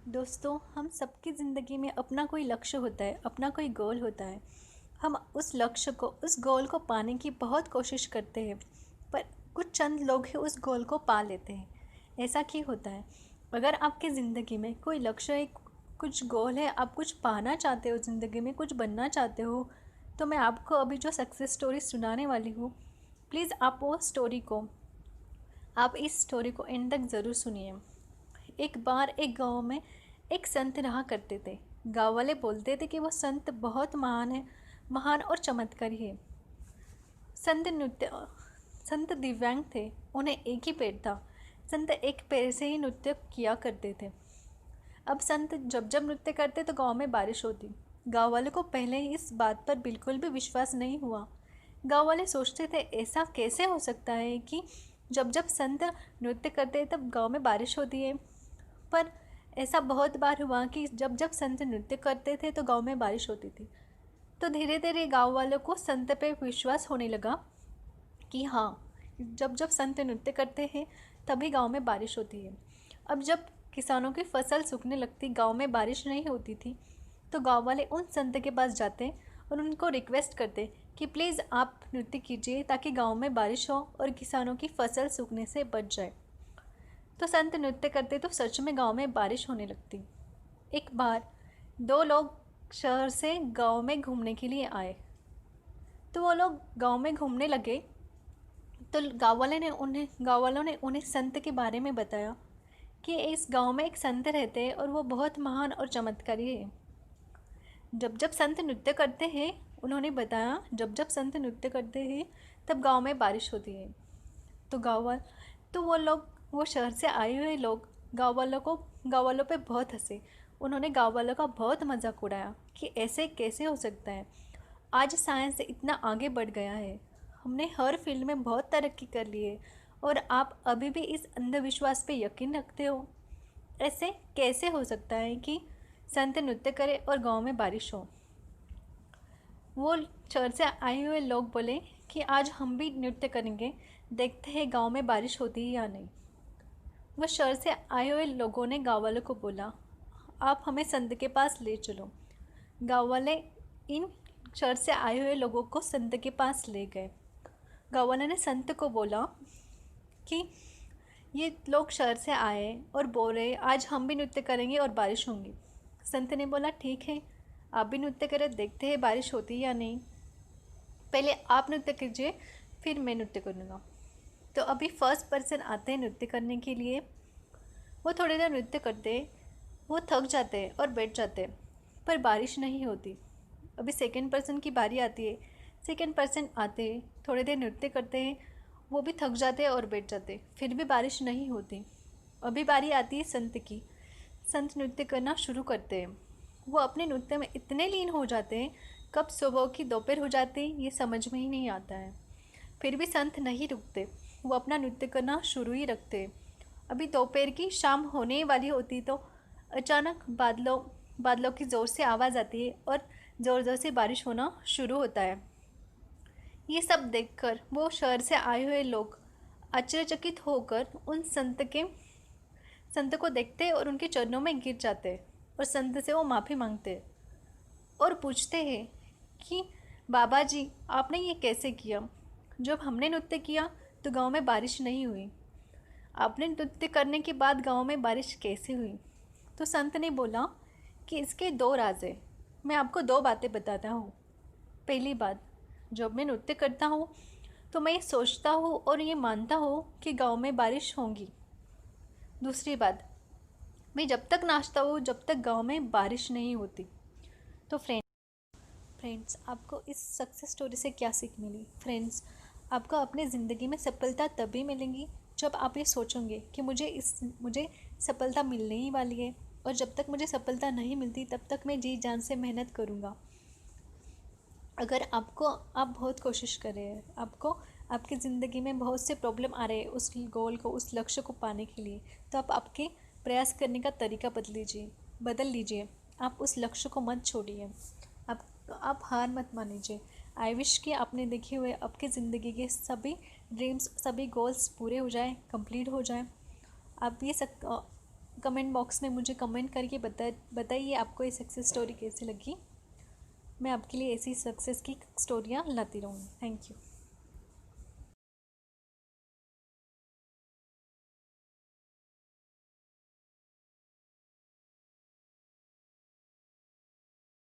दोस्तों, हम सबकी ज़िंदगी में अपना कोई लक्ष्य होता है, अपना कोई गोल होता है। हम उस लक्ष्य को, उस गोल को पाने की बहुत कोशिश करते हैं, पर कुछ चंद लोग ही उस गोल को पा लेते हैं। ऐसा क्यों होता है? अगर आपकी ज़िंदगी में कोई लक्ष्य है, कुछ गोल है, आप कुछ पाना चाहते हो, ज़िंदगी में कुछ बनना चाहते हो, तो मैं आपको अभी जो सक्सेस स्टोरी सुनाने वाली हूँ, प्लीज़ आप इस स्टोरी को एंड तक ज़रूर सुनिए। एक बार एक गांव में एक संत रहा करते थे। गांव वाले बोलते थे कि वो संत बहुत महान है, महान और चमत्कारी है। संत नृत्य संत दिव्यांग थे। उन्हें एक ही पैर था। संत एक पैर से ही नृत्य किया करते थे। अब संत जब जब नृत्य करते तो गांव में बारिश होती। गांव वालों को पहले इस बात पर बिल्कुल भी विश्वास नहीं हुआ। गांव वाले सोचते थे, ऐसा कैसे हो सकता है कि जब जब संत नृत्य करते तब गांव में बारिश होती है। पर ऐसा बहुत बार हुआ कि जब जब संत नृत्य करते थे तो गांव में बारिश होती थी। तो धीरे धीरे गांव वालों को संत पे विश्वास होने लगा कि हाँ, जब जब संत नृत्य करते हैं तभी गांव में बारिश होती है। अब जब किसानों की फसल सूखने लगती, गांव में बारिश नहीं होती थी, तो गांव वाले उन संत के पास जाते और उनको रिक्वेस्ट करते कि प्लीज़ आप नृत्य कीजिए ताकि गांव में बारिश हो और किसानों की फसल सूखने से बच जाए। तो संत नृत्य करते तो सच में गांव में बारिश होने लगती। एक बार दो लोग शहर से गांव में घूमने के लिए आए। तो वो लोग गांव में घूमने लगे। तो गांव वालों ने उन्हें संत के बारे में बताया कि इस गांव में एक संत रहते हैं और वो बहुत महान और चमत्कारी है। जब जब संत नृत्य करते हैं, उन्होंने बताया, जब जब संत नृत्य करते हैं तब गांव में बारिश होती है। तो वो शहर से आए हुए लोग गांव वालों पे बहुत हंसे। उन्होंने गांव वालों का बहुत मजाक उड़ाया कि ऐसे कैसे हो सकता है। आज साइंस इतना आगे बढ़ गया है, हमने हर फील्ड में बहुत तरक्की कर ली है, और आप अभी भी इस अंधविश्वास पे यकीन रखते हो। ऐसे कैसे हो सकता है कि संत नृत्य करे और गांव में बारिश हो। वो शहर से आए हुए लोग बोले कि आज हम भी नृत्य करेंगे, देखते हैं गांव में बारिश होती है या नहीं। वह शहर से आए हुए लोगों ने गाँव वालों को बोला, आप हमें संत के पास ले चलो। गाँव वाले इन शहर से आए हुए लोगों को संत के पास ले गए। गाँव वाले ने संत को बोला कि ये लोग शहर से आए और बोल रहे आज हम भी नृत्य करेंगे और बारिश होंगी। संत ने बोला ठीक है, आप भी नृत्य करें, देखते हैं बारिश होती है या नहीं। पहले आप नृत्य कीजिए, फिर मैं नृत्य करूँगा। तो अभी फर्स्ट पर्सन आते हैं नृत्य करने के लिए। वो थोड़ी देर नृत्य करते, वो थक जाते हैं और बैठ जाते हैं, पर बारिश नहीं होती। अभी सेकंड पर्सन की बारी आती है। सेकंड पर्सन आते हैं, थोड़ी देर नृत्य करते हैं, वो भी थक जाते हैं और बैठ जाते हैं, फिर भी बारिश नहीं होती। अभी बारी आती है संत की। संत नृत्य करना शुरू करते हैं। वो अपने नृत्य में इतने लीन हो जाते हैं, कब सुबह की दोपहर हो जाती है ये समझ में ही नहीं आता है। फिर भी संत नहीं रुकते, वो अपना नृत्य करना शुरू ही रखते। अभी दोपहर की शाम होने वाली होती तो अचानक बादलों की ज़ोर से आवाज़ आती है और ज़ोर ज़ोर से बारिश होना शुरू होता है। ये सब देखकर वो शहर से आए हुए लोग आश्चर्यचकित होकर उन संत को देखते और उनके चरणों में गिर जाते और संत से वो माफ़ी मांगते और पूछते हैं कि बाबा जी, आपने ये कैसे किया? जब हमने नृत्य किया तो गांव में बारिश नहीं हुई, आपने नृत्य करने के बाद गांव में बारिश कैसे हुई? तो संत ने बोला कि इसके दो राज है। मैं आपको दो बातें बताता हूँ। पहली बात, जब मैं नृत्य करता हूँ तो मैं ये सोचता हूँ और ये मानता हूँ कि गांव में बारिश होगी। दूसरी बात, मैं जब तक नाचता हूँ जब तक गांव में बारिश नहीं होती। तो फ्रेंड्स, आपको इस सक्सेस स्टोरी से क्या सीख मिली? फ्रेंड्स, आपको अपनी ज़िंदगी में सफलता तभी मिलेगी जब आप ये सोचोगे कि मुझे सफलता मिलने ही वाली है, और जब तक मुझे सफलता नहीं मिलती तब तक मैं जी जान से मेहनत करूँगा। अगर आप बहुत कोशिश कर रहे हैं, आपको आपकी ज़िंदगी में बहुत से प्रॉब्लम आ रहे हैं उस गोल को, उस लक्ष्य को पाने के लिए, तो आप आपके प्रयास करने का तरीका बदल लीजिए। आप उस लक्ष्य को मत छोड़िए। आप हार मत मानिए। आई विश कि आपने देखे हुए आपकी ज़िंदगी के सभी ड्रीम्स, सभी गोल्स पूरे हो जाए, कंप्लीट हो जाए। आप कमेंट बॉक्स में मुझे कमेंट करके बताइए आपको ये सक्सेस स्टोरी कैसी लगी। मैं आपके लिए ऐसी सक्सेस की स्टोरियाँ लाती रहूँगी। Thank you.